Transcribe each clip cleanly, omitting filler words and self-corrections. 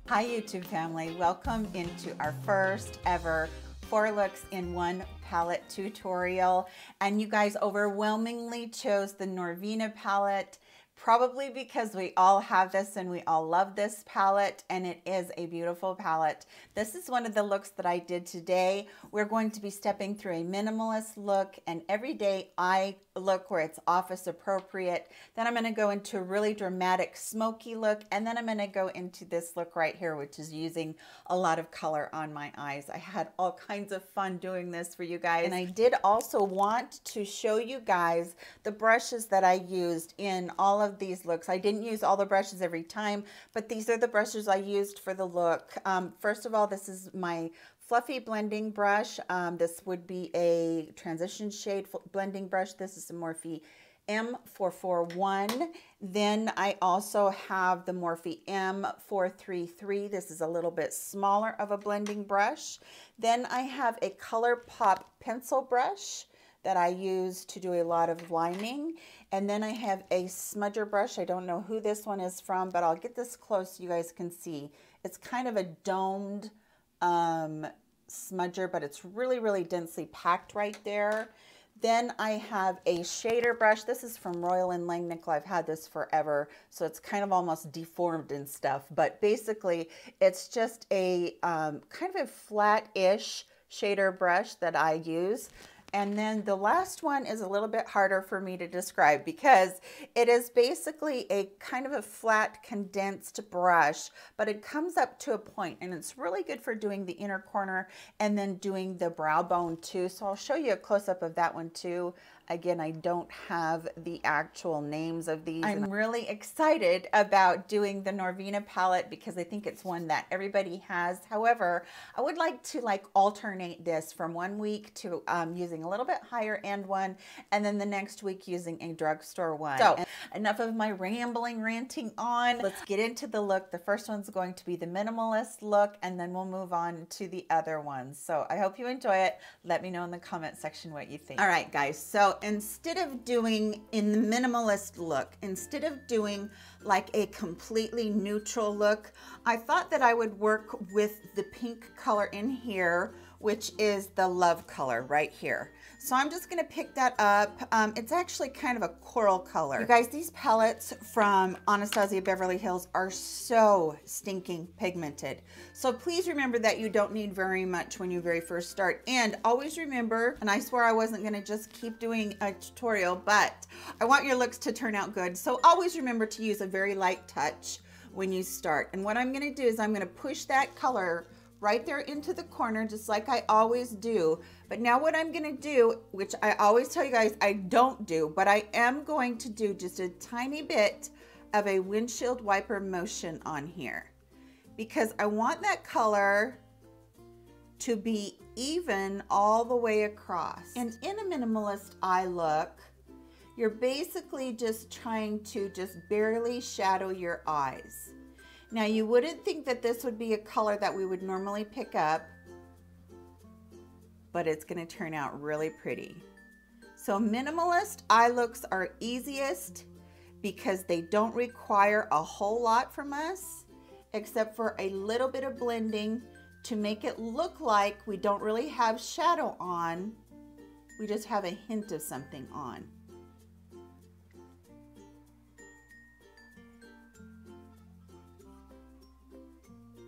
Hi YouTube family, welcome into our first ever 4 looks in 1 palette tutorial. And you guys overwhelmingly chose the Norvina palette, probably because we all have this and we all love this palette, and it is a beautiful palette. This is one of the looks that I did today. We're going to be stepping through a minimalist look, and everyday eye look where it's office appropriate. Then I'm going to go into a really dramatic smoky look, and then I'm going to go into this look right here, which is using a lot of color on my eyes. I had all kinds of fun doing this for you guys, and I did also want to show you guys the brushes that I used in all of these looks. I didn't use all the brushes every time, but these are the brushes I used for the look. First of all, this is my fluffy blending brush. This would be a transition shade blending brush. This is a Morphe M441. Then I also have the Morphe M433. This is a little bit smaller of a blending brush. Then I have a ColourPop pencil brush that I use to do a lot of lining. And then I have a smudger brush. I don't know who this one is from, but I'll get this close so you guys can see. It's kind of a domed smudger, but it's really, really densely packed right there. Then I have a shader brush. This is from Royal & Langnickel. I've had this forever, so it's kind of almost deformed and stuff. But basically, it's just a kind of a flat-ish shader brush that I use. And then the last one is a little bit harder for me to describe because it is basically a kind of a flat condensed brush, but it comes up to a point, and it's really good for doing the inner corner and then doing the brow bone too. So I'll show you a close-up of that one too. Again, I don't have the actual names of these. I'm really excited about doing the Norvina palette because I think it's one that everybody has. However, I would like to alternate this from one week to using a little bit higher end one, and then the next week using a drugstore one. So enough of my ranting on. Let's get into the look. The first one's going to be the minimalist look, and then we'll move on to the other ones. So I hope you enjoy it. Let me know in the comment section what you think. All right, guys. So instead of doing in the minimalist look, instead of doing like a completely neutral look, I thought that I would work with the pink color in here, which is the love color right here. So I'm just gonna pick that up. It's actually kind of a coral color. You guys, these palettes from Anastasia Beverly Hills are so stinking pigmented. So please remember that you don't need very much when you very first start. And always remember, and I swear I wasn't gonna just keep doing a tutorial, but I want your looks to turn out good. So always remember to use a very light touch when you start. And what I'm gonna do is I'm gonna push that color right there into the corner, just like I always do. But now what I'm gonna do, which I always tell you guys I don't do, but I am going to do just a tiny bit of a windshield wiper motion on here, because I want that color to be even all the way across. And in a minimalist eye look, you're basically just trying to just barely shadow your eyes. Now, you wouldn't think that this would be a color that we would normally pick up, but it's going to turn out really pretty. So minimalist eye looks are easiest because they don't require a whole lot from us, except for a little bit of blending to make it look like we don't really have shadow on. We just have a hint of something on.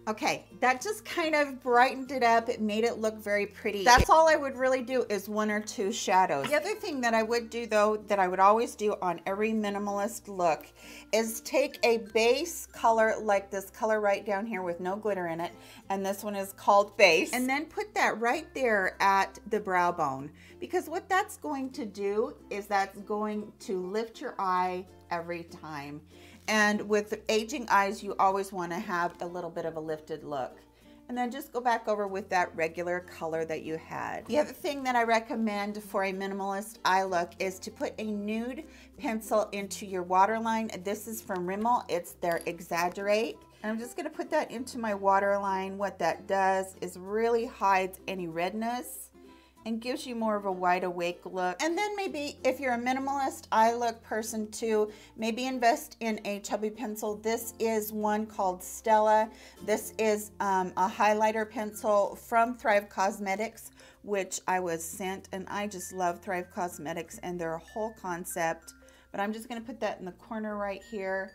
Okay, that just kind of brightened it up. It made it look very pretty. That's all I would really do is 1 or 2 shadows. The other thing that I would do though, that I would always do on every minimalist look, is take a base color like this color right down here with no glitter in it, and this one is called Base, and then put that right there at the brow bone, because what that's going to do is that's going to lift your eye every time. And with aging eyes, you always want to have a little bit of a lifted look. And then just go back over with that regular color that you had. The other thing that I recommend for a minimalist eye look is to put a nude pencil into your waterline. This is from Rimmel. It's their Exaggerate. And I'm just going to put that into my waterline. What that does is really hides any redness and gives you more of a wide awake look. And then maybe if you're a minimalist eye look person too, maybe invest in a chubby pencil. This is one called Stella. This is a highlighter pencil from Thrive Cosmetics, which I was sent, and I just love Thrive Cosmetics and their whole concept. But I'm just gonna put that in the corner right here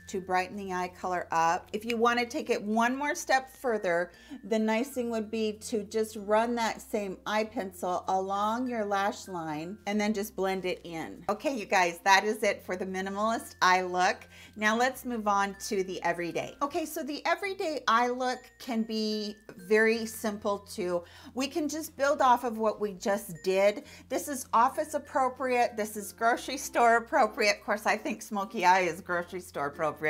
to brighten the eye color up. If you want to take it one more step further, the nice thing would be to just run that same eye pencil along your lash line and then just blend it in. Okay, you guys, that is it for the minimalist eye look. Now let's move on to the everyday. Okay, so the everyday eye look can be very simple too. We can just build off of what we just did. This is office appropriate. This is grocery store appropriate. Of course, I think smoky eye is grocery store appropriate.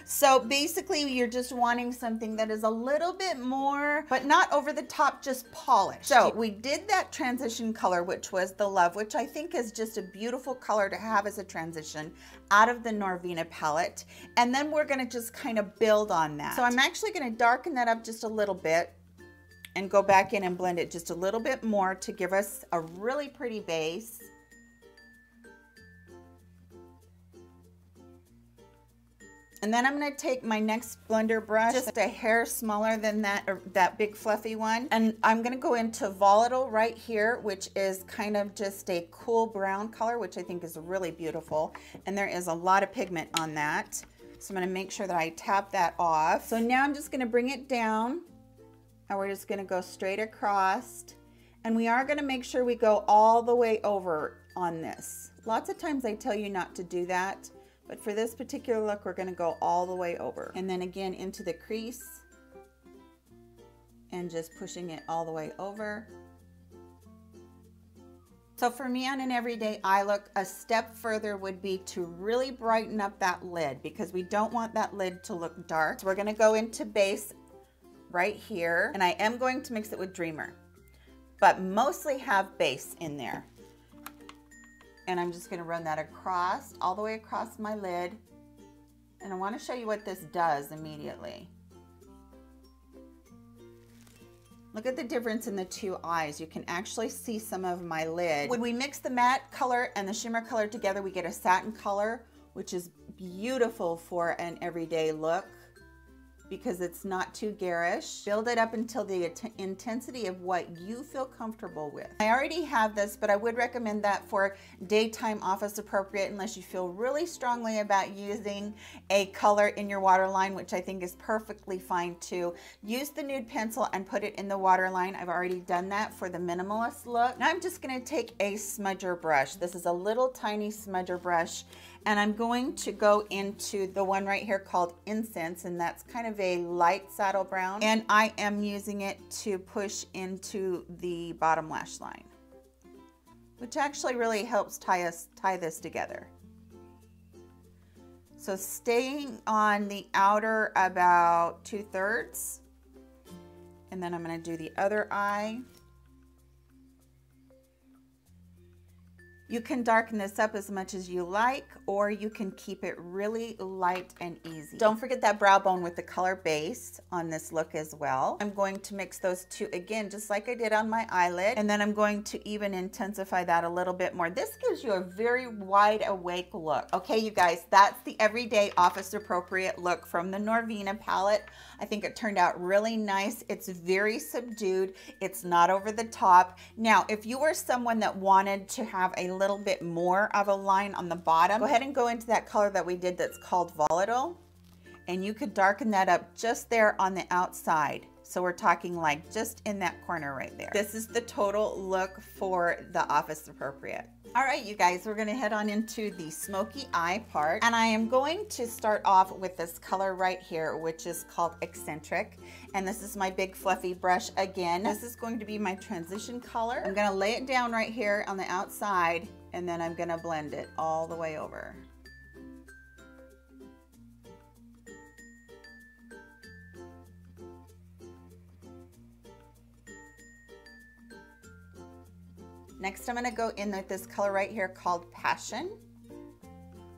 So basically you're just wanting something that is a little bit more, but not over the top, just polished. So we did that transition color, which was the Love, which I think is just a beautiful color to have as a transition out of the Norvina palette. And then we're gonna just kind of build on that. So I'm actually gonna darken that up just a little bit and go back in and blend it just a little bit more to give us a really pretty base. And then I'm going to take my next blender brush, just a hair smaller than that big fluffy one. And I'm going to go into Volatile right here, which is kind of just a cool brown color, which I think is really beautiful. And there is a lot of pigment on that. So I'm going to make sure that I tap that off. So now I'm just going to bring it down, and we're just going to go straight across. And we are going to make sure we go all the way over on this. Lots of times I tell you not to do that, but for this particular look, we're going to go all the way over. And then again into the crease and just pushing it all the way over. So for me on an everyday eye look, a step further would be to really brighten up that lid, because we don't want that lid to look dark. So we're going to go into base right here, and I am going to mix it with Dreamer, but mostly have base in there. And I'm just going to run that across, all the way across my lid. And I want to show you what this does immediately. Look at the difference in the two eyes. You can actually see some of my lid. When we mix the matte color and the shimmer color together, we get a satin color, which is beautiful for an everyday look, because it's not too garish. Build it up until the intensity of what you feel comfortable with. I already have this, but I would recommend that for daytime office appropriate, unless you feel really strongly about using a color in your waterline, which I think is perfectly fine too. Use the nude pencil and put it in the waterline. I've already done that for the minimalist look. Now I'm just gonna take a smudger brush. This is a little tiny smudger brush, and I'm going to go into the one right here called Incense, and that's kind of a light saddle brown. And I am using it to push into the bottom lash line, which actually really helps tie this together. So staying on the outer about 2/3, and then I'm gonna do the other eye. You can darken this up as much as you like, or you can keep it really light and easy. Don't forget that brow bone with the color base on this look as well. I'm going to mix those two again, just like I did on my eyelid, and then I'm going to even intensify that a little bit more. This gives you a very wide awake look. Okay, you guys, that's the everyday office appropriate look from the Norvina palette. I think it turned out really nice. It's very subdued. It's not over the top. Now, if you were someone that wanted to have a little bit more of a line on the bottom, go ahead and go into that color that we did that's called Volatile, and you could darken that up just there on the outside. So we're talking like just in that corner right there. This is the total look for the office appropriate. All right, you guys, we're gonna head on into the smoky eye part, and I am going to start off with this color right here, which is called Eccentric, and this is my big fluffy brush again. This is going to be my transition color. I'm gonna lay it down right here on the outside, and then I'm gonna blend it all the way over. Next, I'm gonna go in with this color right here called Passion.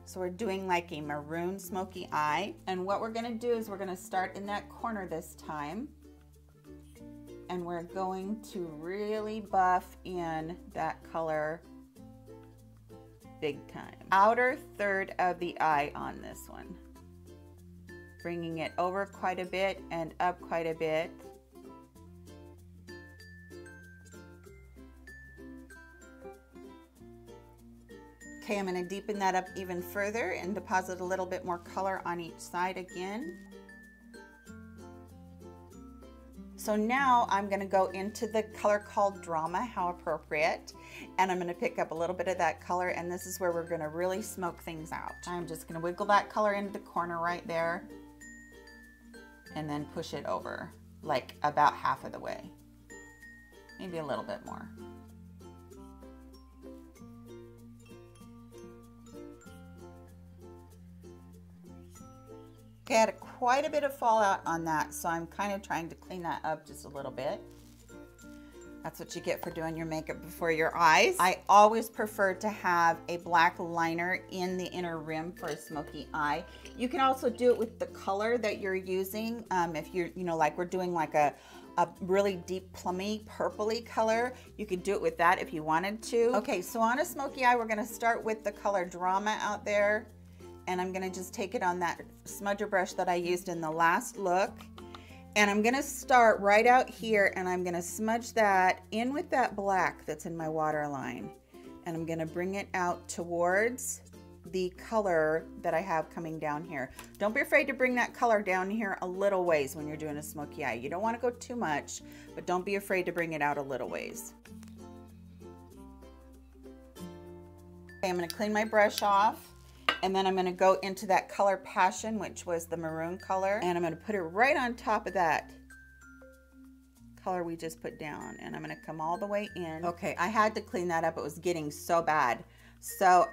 So we're doing like a maroon smoky eye. And what we're gonna do is we're gonna start in that corner this time. and we're going to really buff in that color big time. Outer third of the eye on this one. Bringing it over quite a bit and up quite a bit. Okay, I'm going to deepen that up even further and deposit a little bit more color on each side again. So now I'm going to go into the color called Drama, how appropriate, and I'm going to pick up a little bit of that color, and this is where we're going to really smoke things out. I'm just going to wiggle that color into the corner right there and then push it over like about half of the way, maybe a little bit more. Okay, I had quite a bit of fallout on that, so I'm kind of trying to clean that up just a little bit. That's what you get for doing your makeup before your eyes. I always prefer to have a black liner in the inner rim for a smoky eye. You can also do it with the color that you're using. If you're, like we're doing like a really deep plummy purpley color, you could do it with that if you wanted to. Okay, so on a smoky eye, we're gonna start with the color Drama out there. And I'm gonna just take it on that smudger brush that I used in the last look. And I'm gonna start right out here and I'm gonna smudge that in with that black that's in my waterline. And I'm gonna bring it out towards the color that I have coming down here. Don't be afraid to bring that color down here a little ways when you're doing a smoky eye. You don't wanna go too much, but don't be afraid to bring it out a little ways. Okay, I'm gonna clean my brush off. And then I'm going to go into that color Passion, which was the maroon color. And I'm going to put it right on top of that color we just put down. And I'm going to come all the way in. Okay, I had to clean that up. It was getting so bad. So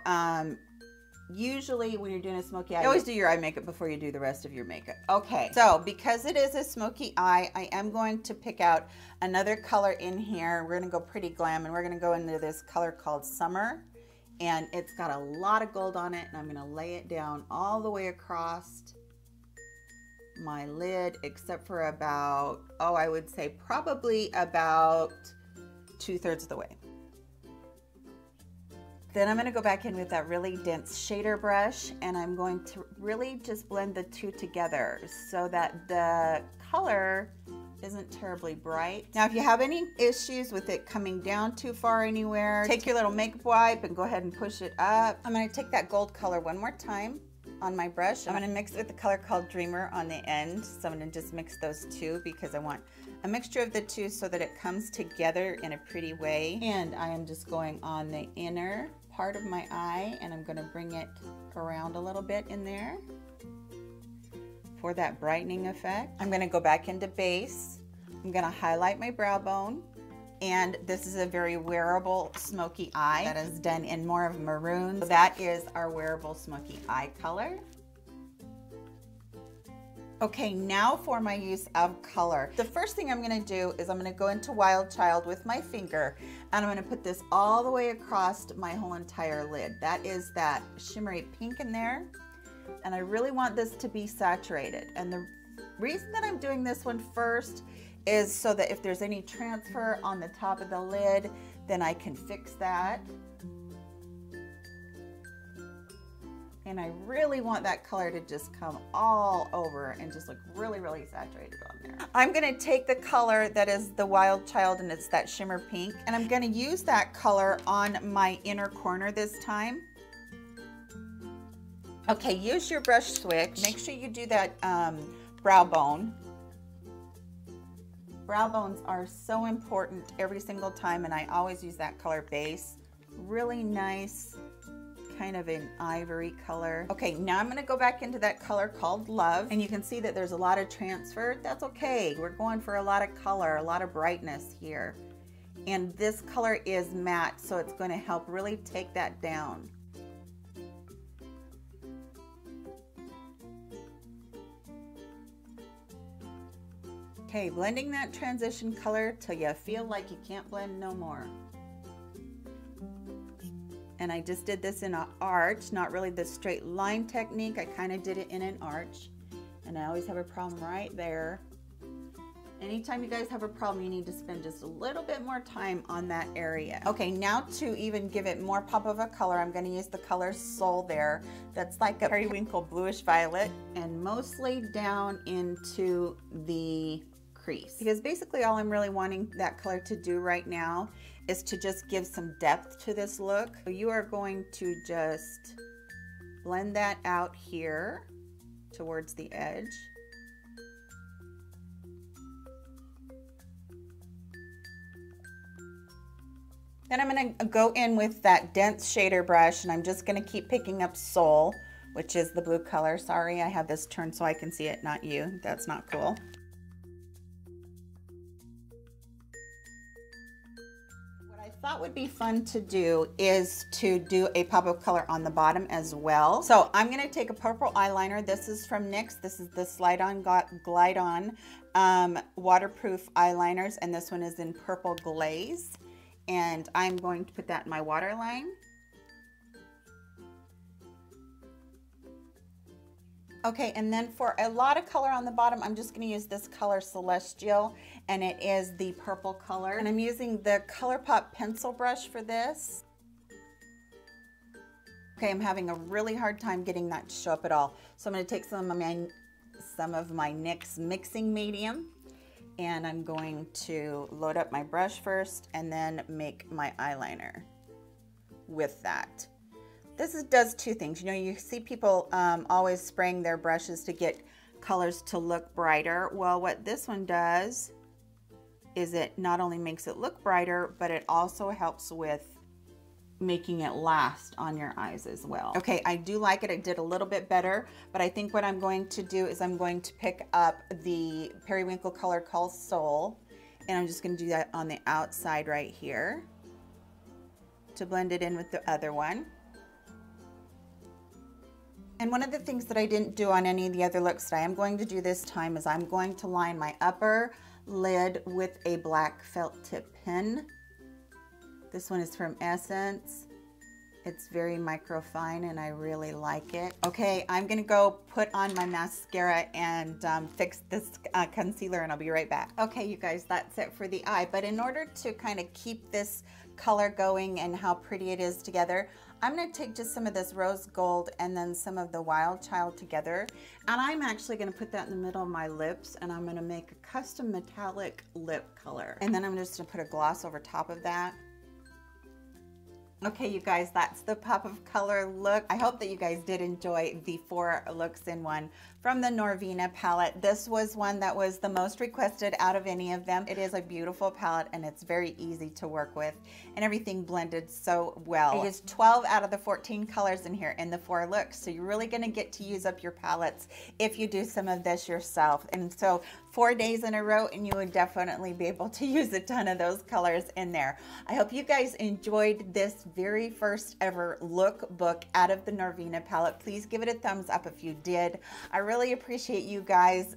usually when you're doing a smoky eye, you always do your eye makeup before you do the rest of your makeup. Okay, so because it is a smoky eye, I am going to pick out another color in here. We're going to go pretty glam, and we're going to go into this color called Summer. And it's got a lot of gold on it, and I'm going to lay it down all the way across my lid, except for about, I would say probably about 2/3 of the way. Then I'm going to go back in with that really dense shader brush, and I'm going to really just blend the two together so that the color isn't terribly bright. Now, if you have any issues with it coming down too far anywhere, take your little makeup wipe and go ahead and push it up. I'm going to take that gold color one more time on my brush. I'm going to mix it with the color called Dreamer on the end. So I'm going to just mix those two because I want a mixture of the two so that it comes together in a pretty way. And I am just going on the inner part of my eye, and I'm going to bring it around a little bit in there for that brightening effect. I'm going to go back into base. I'm going to highlight my brow bone, and this is a very wearable smoky eye that is done in more of maroon. So that is our wearable smoky eye color. Okay, now for my use of color. The first thing I'm going to do is I'm going to go into Wild Child with my finger, and I'm going to put this all the way across my whole entire lid. That is that shimmery pink in there. And I really want this to be saturated. And the reason that I'm doing this one first is so that if there's any transfer on the top of the lid, then I can fix that. And I really want that color to just come all over and just look really, really saturated on there. I'm gonna take the color that is the Wild Child, and it's that shimmer pink, and I'm gonna use that color on my inner corner this time. Okay, use your brush switch. Make sure you do that brow bone. Brow bones are so important every single time, and I always use that color base. Really nice, kind of an ivory color. Okay, now I'm gonna go back into that color called Love, and you can see that there's a lot of transfer. That's okay. We're going for a lot of color, a lot of brightness here. And this color is matte, so it's gonna help really take that down. Okay, blending that transition color till you feel like you can't blend no more. And I just did this in an arch, not really the straight line technique. I kind of did it in an arch, and I always have a problem right there. Anytime you guys have a problem, you need to spend just a little bit more time on that area. Okay, now to even give it more pop of a color, I'm gonna use the color Soul there. That's like a periwinkle bluish violet, and mostly down into the crease. Because basically all I'm really wanting that color to do right now is to just give some depth to this look. So you are going to just blend that out here towards the edge. Then I'm going to go in with that dense shader brush, and I'm just going to keep picking up Soul, which is the blue color. Sorry, I have this turned so I can see it, not you. That's not cool. What I thought would be fun to do is to do a pop of color on the bottom as well. So I'm going to take a purple eyeliner. This is from NYX. This is the Slide On Glide On waterproof eyeliners, and this one is in Purple Glaze. And I'm going to put that in my waterline. Okay, and then for a lot of color on the bottom, I'm just gonna use this color Celestial, and it is the purple color. And I'm using the ColourPop pencil brush for this. Okay, I'm having a really hard time getting that to show up at all. So I'm gonna take some of my NYX mixing medium, and I'm going to load up my brush first and then make my eyeliner with that. This does two things. You know, you see people always spraying their brushes to get colors to look brighter. Well, what this one does is it not only makes it look brighter, but it also helps with making it last on your eyes as well. Okay, I do like it. I did a little bit better, but I think what I'm going to do is I'm going to pick up the periwinkle color called Soul, and I'm just going to do that on the outside right here to blend it in with the other one. And one of the things that I didn't do on any of the other looks that I am going to do this time is I'm going to line my upper lid with a black felt tip pen. This one is from Essence. It's very microfine and I really like it. Okay, I'm gonna go put on my mascara and fix this concealer, and I'll be right back. Okay, you guys, that's it for the eye. But in order to kind of keep this color going and how pretty it is together, I'm gonna take just some of this rose gold and then some of the Wild Child together. And I'm actually gonna put that in the middle of my lips, and I'm gonna make a custom metallic lip color. And then I'm just gonna put a gloss over top of that. Okay, you guys, that's the pop of color look. I hope that you guys did enjoy the 4 looks in one from the Norvina palette. This was one that was the most requested out of any of them. It is a beautiful palette and it's very easy to work with, and everything blended so well. I used 12 out of the 14 colors in here in the 4 looks, so you're really gonna get to use up your palettes if you do some of this yourself. And so 4 days in a row, and you would definitely be able to use a ton of those colors in there. I hope you guys enjoyed this very first ever lookbook out of the Norvina palette. Please give it a thumbs up if you did. I really appreciate you guys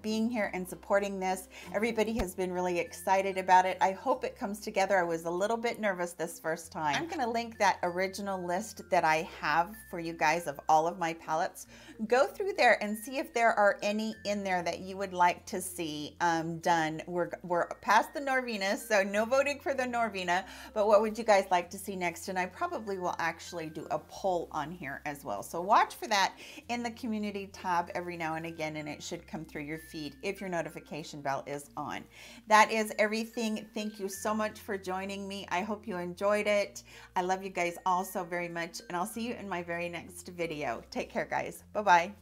being here and supporting this. Everybody has been really excited about it. I hope it comes together. I was a little bit nervous this first time. I'm gonna link that original list that I have for you guys of all of my palettes. Go through there and see if there are any in there that you would like to see done. We're past the Norvina, so no voting for the Norvina, but what would you guys like to see next? And I probably will actually do a poll on here as well. So watch for that in the community tab every now and again, and it should come through your feed if your notification bell is on. That is everything. Thank you so much for joining me. I hope you enjoyed it. I love you guys all so very much, and I'll see you in my very next video. Take care, guys. Bye-bye.